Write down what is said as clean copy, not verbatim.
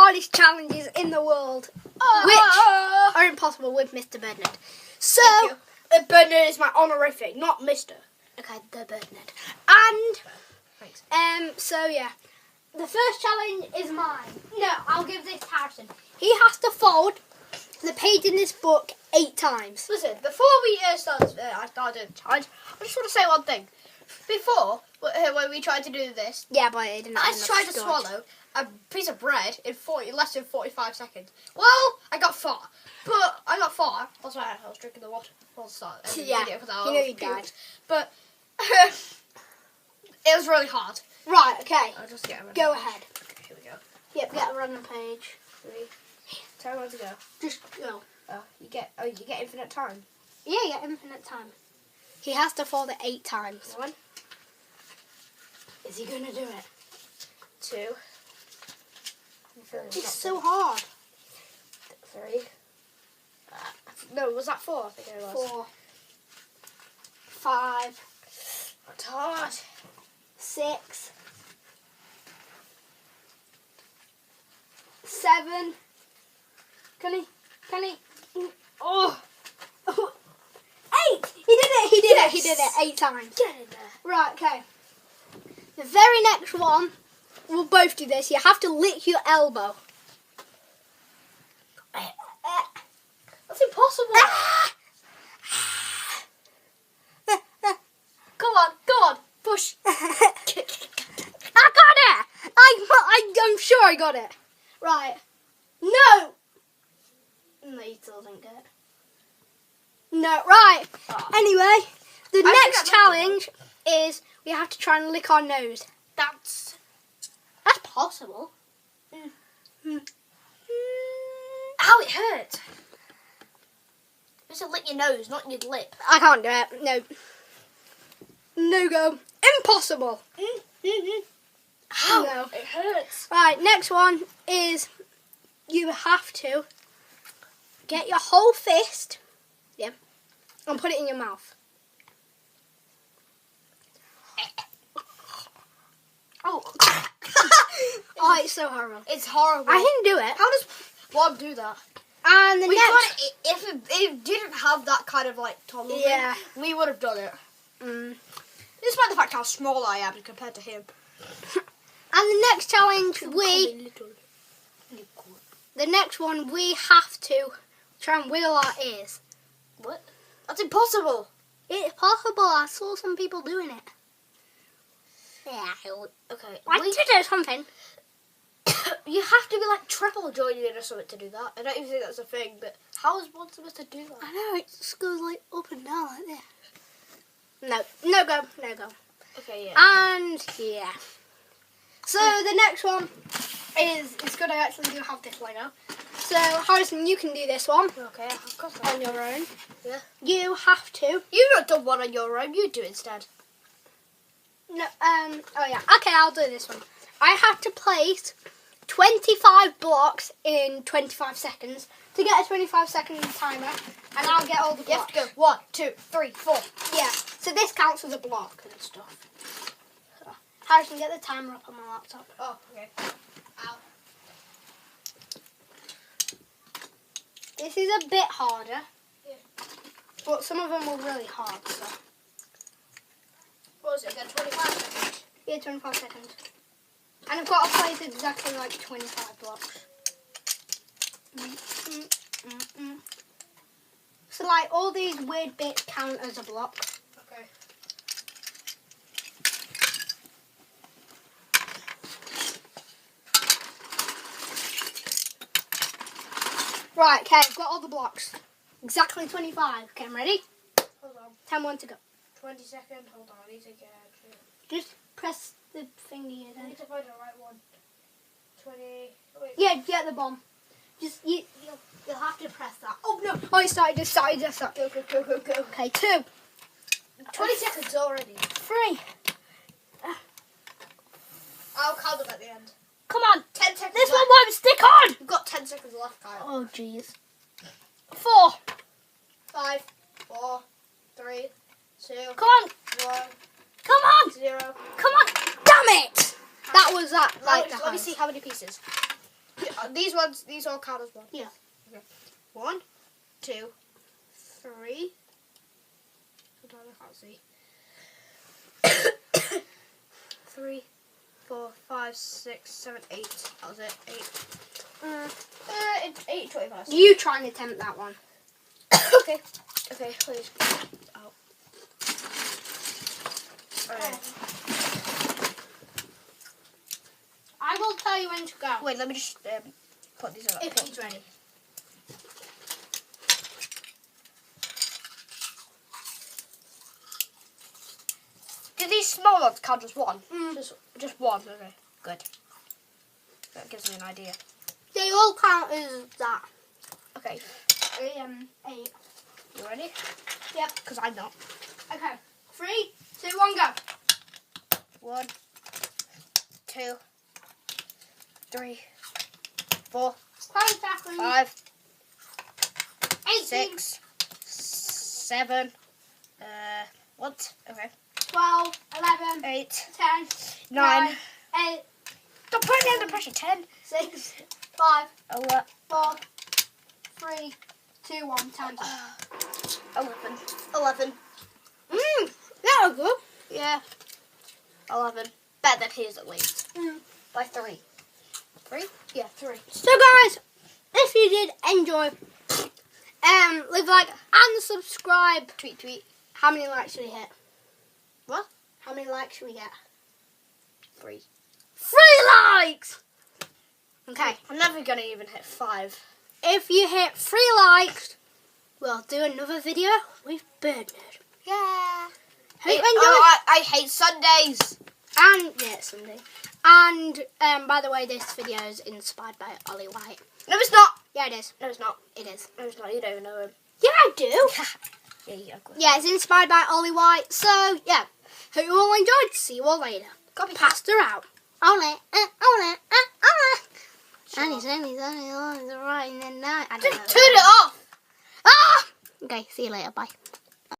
hardest challenges in the world, which are impossible with Mr. Bernard. So, Bernard is my honorific, not Mr. Okay, the Bernard. And, Thanks. so yeah. The first challenge is mine. No, I'll give this to Harrison. He has to fold the page in this book 8 times. Listen, before we start doing the challenge, I just want to say one thing. Before, when we tried to do this, Yeah, but it didn't. I tried to swallow a piece of bread in less than 45 seconds. Well, I got far. But I got far. That's why I was drinking the water before the start of the Yeah, video. you know you died. But it was really hard. Right, okay. I'll just get a Go ahead. Okay, here we go. Yep, get a random page. 3. Tell me when to go. Just go. You get infinite time. Yeah, infinite time. He has to fold it 8 times. 1. Is he going to do it? 2. It's so hard. 3. No, was that 4? I think it was. 4. 5. It's hard. 6. 7. Can he? Oh. 8. He did it 8 times. Get in there. Right, okay. The very next one, we'll both do this. You have to lick your elbow. That's impossible. Go on, push. I got it! I'm sure I got it. Right. No! No, you still didn't get it. No, right. Oh. Anyway, the I next think I challenge is we have to try and lick our nose. That's possible. Ow, it hurts. You have to lick your nose, not your lip. I can't do it. No. No go. Impossible. Ow, No. it hurts. Right, next one is you have to get your whole fist, and put it in your mouth. Oh. Oh, it's so horrible. It's horrible. I can do it. How does one do that? And the We next... got it, if it didn't have that kind of like tolerance, Yeah. we would have done it. Mm. Despite the fact how small I am compared to him. And the next challenge, the next one, we have to try and wiggle our ears. What? That's impossible. It's possible. I saw some people doing it. Yeah. Okay. I did do something. You have to be like triple joining or something to do that. I don't even think that's a thing, but how is one supposed to do that? I know, it just goes like up and down like this. No go. Okay, yeah. And yeah. So the next one is it's good I actually do have this Lego. So Harrison, you can do this one Okay, of course on your own. Yeah. You have to. You've not done one on your own. You do it instead. No. Oh yeah. Okay, I'll do this one. I have to place 25 blocks in 25 seconds to get a 25-second timer, and I'll get all the blocks. You have to go 1, 2, 3, 4. Yeah. So this counts as a block and stuff. So, Harrison, get the timer up on my laptop. Oh, okay. Ow. This is a bit harder. Yeah. But some of them were really hard, so. What was it again? 25 seconds? Yeah, 25 seconds. And I've got to place exactly like 25 blocks. So like all these weird bits count as a block. Okay. Right, okay, I've got all the blocks. Exactly 25. Okay, I'm ready? Hold on. 10 1 to go. 20 seconds. Hold on. I need to get... Just press the thingy I again. need to find the right one. 20... Wait. Yeah, get the bomb. Just, you'll have to press that. Oh no! Oh, it started. Go. Okay, 2. 20 seconds already. 3. I'll count them at the end. Come on! 10 seconds This left. one won't stick on! You've got 10 seconds left, Kyle. Oh, jeez. 4. 5, 4, 3, 2, Come on! 1, Come on! 0. Come on! Damn it! That was that. Let Like me see how many pieces. These all count as one. Yeah. Okay. 1, 2, 3. Hold on, I can't see. 3, 4, 5, 6, 7, 8. That was it. 8. 8, 25. You try and attempt that one. Okay. Okay, please. Out. Alright. I will tell you when to go. Wait, let me just put these on. If he's ready. Do these small ones count as one? Mm. Just one. Okay, good. That gives me an idea. They all count as that. Okay, 8. you ready? Yep. Because I'm not. Okay. 3, 2, 1, go. 1, 2, 3, 4, 5 seconds. 5, 18, 6, 7. What? Okay. 12, 11, 8, 10, 9. 8, Don't put me under pressure. 10, 6, 5, 11, 4, 3, 2, 1, time. 11. That was good. Yeah. 11. Better than his at least. By 3. 3? Yeah, 3. So guys, if you did enjoy, leave a like and subscribe. Tweet. How many likes should we hit? What? How many likes should we get? 3. 3 likes! Okay. I'm never going to even hit 5. If you hit 3 likes, we'll do another video with Bernard. Yeah. Hope you enjoyed. I hate Sundays. And yeah, it's Sunday. And by the way, this video is inspired by Ollie White. No, it's not. Yeah, it is. No, it's not. It is. No, it's not. You don't even know him. Yeah, I do. Yeah, ugly. Yeah, it's inspired by Ollie White. So yeah, hope you all enjoyed. See you all later. Copy. Passed her out. Ollie, Ollie. And he's right in the night. I don't know. Just turn it off. Ah! Okay, see you later. Bye.